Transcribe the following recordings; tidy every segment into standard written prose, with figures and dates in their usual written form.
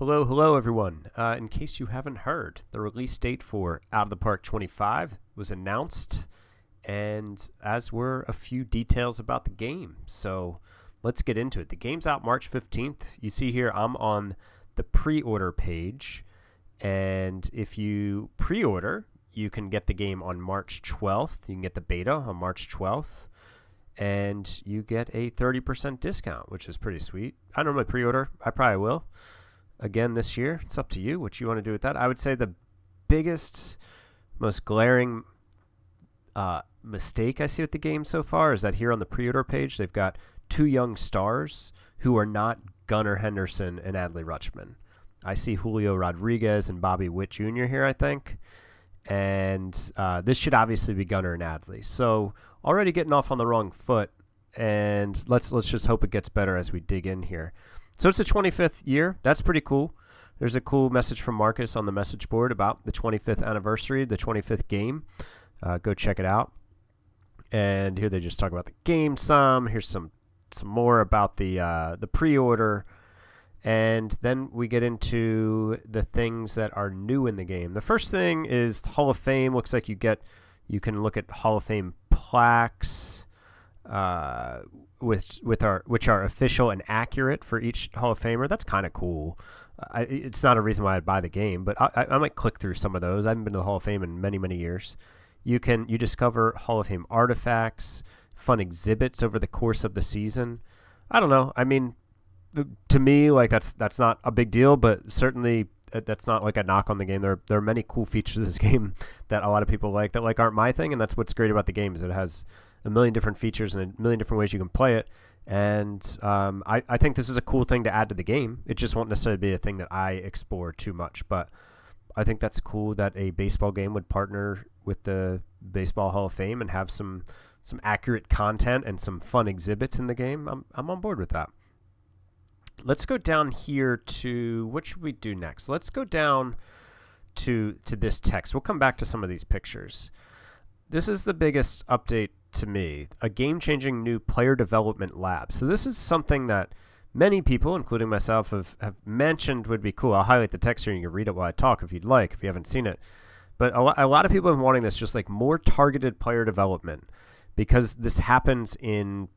Hello, everyone. In case you haven't heard, the release date for Out of the Park 25 was announced, and as were a few details about the game. So let's get into it. The game's out March 15th. You see here I'm on the pre-order page, and if you pre-order, you can get the game on March 12th. You can get the beta on March 12th, and you get a 30% discount, which is pretty sweet. I normally pre-order. I probably will again this year. It's up to you what you want to do with that. I would say the biggest, most glaring mistake I see with the game so far is that here on the pre-order page, they've got two young stars who are not Gunnar Henderson and Adley Rutschman. I see Julio Rodriguez and Bobby Witt Jr. here, I think. And this should obviously be Gunnar and Adley. So already getting off on the wrong foot, and let's just hope it gets better as we dig in here. So it's the 25th year. That's pretty cool. There's a cool message from Marcus on the message board about the 25th anniversary, the 25th game. Go check it out. And here they just talk about the game some. Here's some more about the pre-order. And then we get into the things that are new in the game. The first thing is Hall of Fame. Looks like you can look at Hall of Fame plaques, which are official and accurate for each Hall of Famer. That's kind of cool. It's not a reason why I'd buy the game, but I might click through some of those. I haven't been to the Hall of Fame in many years. You discover Hall of Fame artifacts, fun exhibits over the course of the season. I don't know. I mean, to me, like that's not a big deal, but certainly that's not like a knock on the game. There are many cool features of this game that a lot of people like that aren't my thing, and that's what's great about the game is it has a million different features and a million different ways you can play it. And I think this is a cool thing to add to the game. It just won't necessarily be a thing that I explore too much, but I think that's cool that a baseball game would partner with the Baseball Hall of Fame and have some accurate content and some fun exhibits in the game. I'm on board with that. Let's go down here to, what should we do next? Let's go down to this text. We'll come back to some of these pictures. This is the biggest update to me, a game-changing new player development lab. So this is something that many people, including myself, have mentioned would be cool. I'll highlight the text here and you can read it while I talk if you'd like, if you haven't seen it. But a lot of people have been wanting this, just like more targeted player development, because this happens in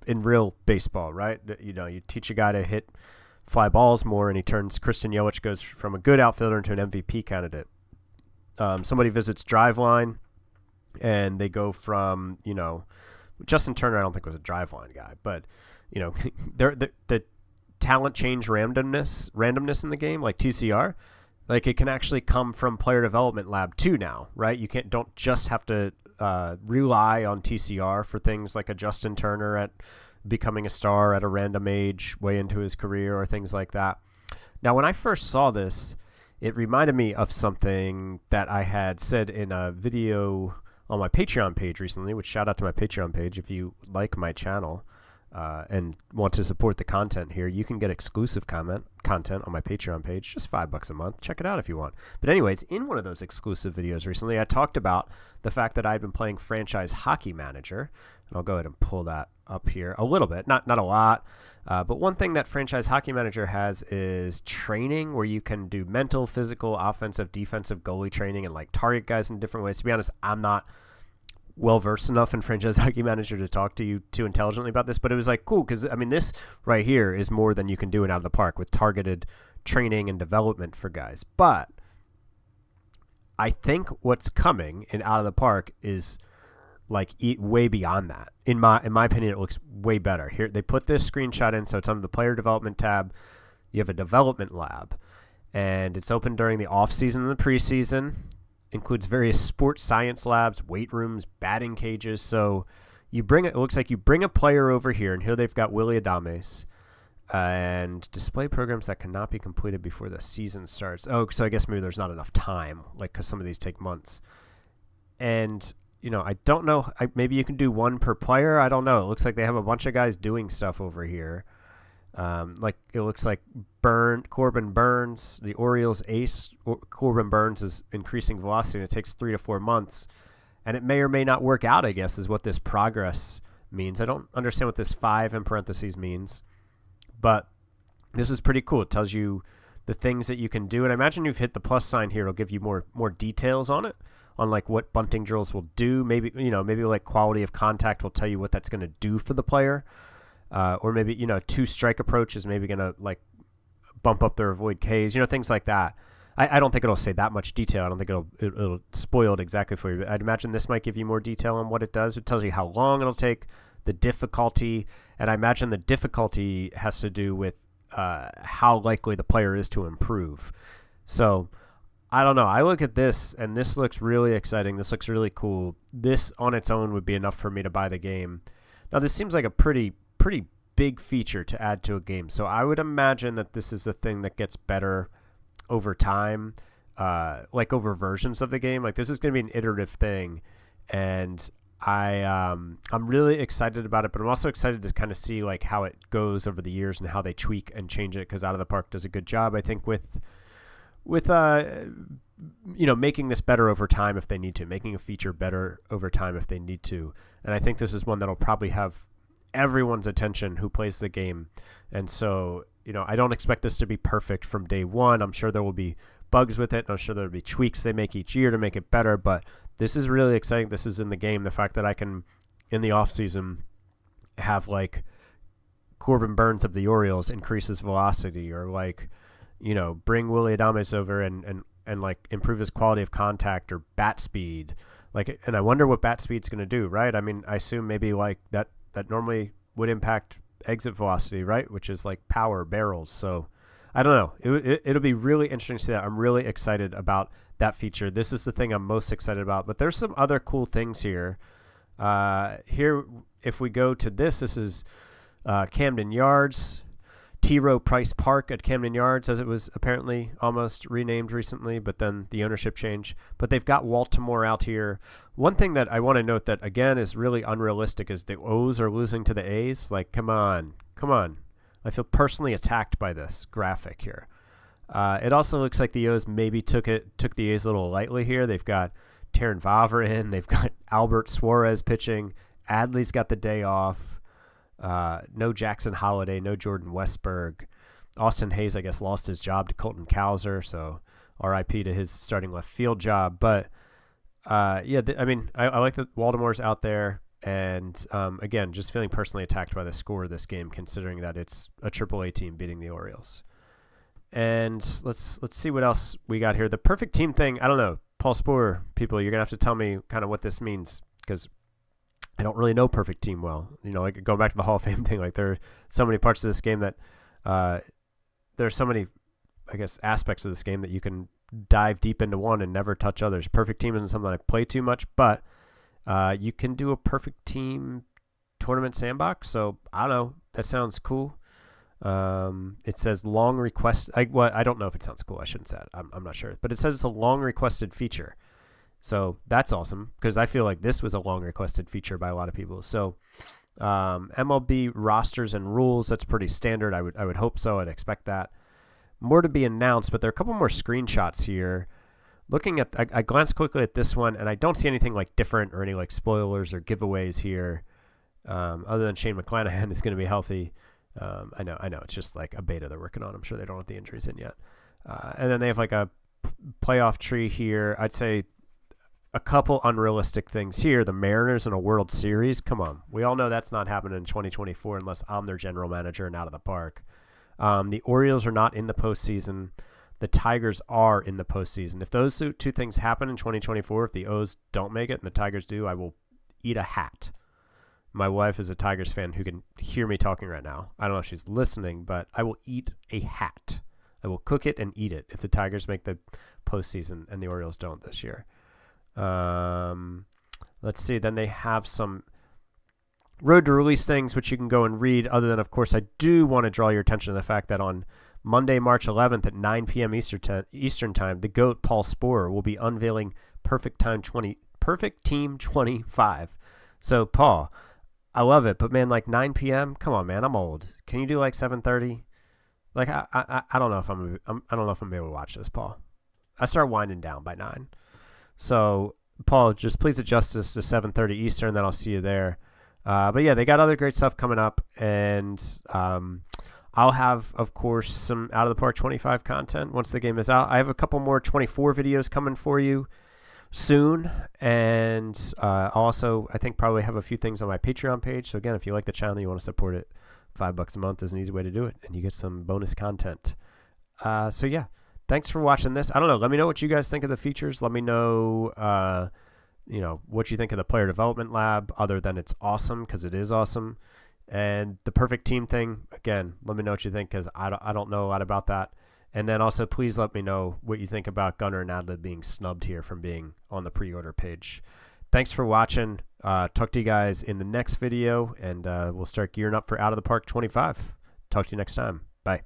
real baseball, right? You teach a guy to hit fly balls more, and Christian Yelich goes from a good outfielder into an MVP candidate. Somebody visits Driveline, and they go from, Justin Turner I don't think was a Driveline guy, but, the talent change randomness in the game, like TCR, like it can actually come from player development lab too now, right? Don't just have to rely on TCR for things like a Justin Turner at becoming a star at a random age way into his career or things like that. Now, when I first saw this, it reminded me of something that I had said in a video on my Patreon page recently, which shout out to my Patreon page. If you like my channel and want to support the content here, you can get exclusive content on my Patreon page, just $5 a month. Check it out if you want. But anyways, in one of those exclusive videos recently, I talked about the fact that I'd been playing Franchise Hockey Manager, and I'll go ahead and pull that up here a little bit, not a lot. But one thing that Franchise Hockey Manager has is training, where you can do mental, physical, offensive, defensive, goalie training, and like target guys in different ways. To be honest, I'm not well-versed enough in Franchise Hockey Manager to talk to you too intelligently about this, but it was like cool because, I mean, this right here is more than you can do in Out of the Park with targeted training and development for guys. But I think what's coming in Out of the Park is like way beyond that. In my opinion, it looks way better. Here they put this screenshot in, so it's under the player development tab. You have a development lab, and it's open during the off-season and the preseason. Includes various sports science labs, weight rooms, batting cages. So it looks like you bring a player over here, and here they've got Willy Adames, and display programs that cannot be completed before the season starts. Oh, so I guess maybe there's not enough time, like because some of these take months. And I don't know. Maybe you can do one per player. I don't know. It looks like they have a bunch of guys doing stuff over here. Like it looks like Corbin Burns, the Orioles ace. Corbin Burns is increasing velocity, and it takes 3 to 4 months, and it may or may not work out, I guess, is what this progress means. I don't understand what this 5 in parentheses means, but this is pretty cool. It tells you the things that you can do. And I imagine you've hit the plus sign here. It'll give you more details on it, on like what bunting drills will do. Maybe, maybe like quality of contact will tell you what that's going to do for the player. Or maybe, 2-strike approach is maybe going to like bump up their avoid Ks, things like that. I don't think it'll say that much detail. I don't think it'll spoil it exactly for you. But I'd imagine this might give you more detail on what it does. It tells you how long it'll take, the difficulty, and I imagine the difficulty has to do with how likely the player is to improve. So I don't know. I look at this, and this looks really exciting. This looks really cool. This on its own would be enough for me to buy the game. Now, this seems like a pretty big feature to add to a game. So I would imagine that this is a thing that gets better over time, like over versions of the game. Like this is going to be an iterative thing, and I'm really excited about it, but I'm also excited to kind of see like how it goes over the years and how they tweak and change it, because Out of the Park does a good job, I think, with making this better over time if they need to, making a feature better over time if they need to. And I think this is one that'll probably have everyone's attention who plays the game. And so, I don't expect this to be perfect from day one. I'm sure there will be bugs with it. I'm sure there'll be tweaks they make each year to make it better, but this is really exciting. This is in the game. The fact that I can, in the off season, have like Corbin Burns of the Orioles increase his velocity, or like, bring Willy Adames over and like improve his quality of contact or bat speed. Like, and I wonder what bat speed's going to do, right? I mean, I assume maybe like that normally would impact exit velocity, right? Which is like power barrels. So I don't know. It'll be really interesting to see that. I'm really excited about that feature. This is the thing I'm most excited about. But there's some other cool things here. Here, if we go to this is Camden Yards, T. Rowe Price Park at Camden Yards, as it was apparently almost renamed recently, but then the ownership change. But they've got Baltimore out here. One thing that I want to note that, again, is really unrealistic is the O's are losing to the A's. Like, come on. I feel personally attacked by this graphic here. It also looks like the O's maybe took the A's a little lightly here. They've got Taron Vavra in. They've got Albert Suarez pitching. Adley's got the day off. No Jackson Holiday, no Jordan Westberg. Austin Hayes, I guess, lost his job to Colton Cowser, so RIP to his starting left field job. But, I like that Baltimore's out there. And, again, just feeling personally attacked by the score of this game, considering that it's a AAA team beating the Orioles. And let's see what else we got here. The perfect team thing, I don't know. Paul Sporer, people, you're going to have to tell me kind of what this means, because I don't really know perfect team well. Like going back to the Hall of Fame thing, like there are so many parts of this game that there are so many, I guess, aspects of this game that you can dive deep into one and never touch others. Perfect team isn't something I play too much, but you can do a perfect team tournament sandbox. So I don't know. That sounds cool. It says long request. I don't know if it sounds cool. I shouldn't say it. I'm not sure, but it says it's a long requested feature. So that's awesome, because I feel like this was a long requested feature by a lot of people. So MLB rosters and rules, that's pretty standard. I would hope so. I'd expect that. More to be announced, but there are a couple more screenshots here. Looking at, I glanced quickly at this one, and I don't see anything like different or any like spoilers or giveaways here, other than Shane McClanahan is going to be healthy. I know. It's just like a beta they're working on. I'm sure they don't have the injuries in yet. And then they have like a playoff tree here. I'd say a couple unrealistic things here. The Mariners in a World Series. Come on. We all know that's not happening in 2024 unless I'm their general manager and Out of the Park. The Orioles are not in the postseason. The Tigers are in the postseason. If those two things happen in 2024, if the O's don't make it and the Tigers do, I will eat a hat. My wife is a Tigers fan who can hear me talking right now. I don't know if she's listening, but I will eat a hat. I will cook it and eat it if the Tigers make the postseason and the Orioles don't this year. Let's see. Then they have some road to release things, which you can go and read. Other than, of course, I do want to draw your attention to the fact that on Monday, March 11th at 9 p.m. Eastern Time, the GOAT, Paul Sporer, will be unveiling Perfect Team 25. So, Paul, I love it, but man, like 9 p.m. Come on, man, I'm old. Can you do like 7:30? Like I don't know if I'm gonna be able to watch this, Paul. I start winding down by 9. So, Paul, just please adjust this to 7:30 Eastern, then I'll see you there. But yeah, they got other great stuff coming up, and I'm I'll have, of course, some Out of the Park 25 content once the game is out. I have a couple more 24 videos coming for you soon, and also I think probably have a few things on my Patreon page. So again, if you like the channel, you want to support it, $5 a month is an easy way to do it, and you get some bonus content. So yeah, thanks for watching this. I don't know, let me know what you guys think of the features. Let me know what you think of the player development lab, other than it's awesome, because it is awesome. And the perfect team thing, again, let me know what you think, because I don't know a lot about that. And then also, please let me know what you think about Gunner and Adlib being snubbed here from being on the pre-order page. Thanks for watching. Talk to you guys in the next video, and we'll start gearing up for Out of the Park 25. Talk to you next time. Bye.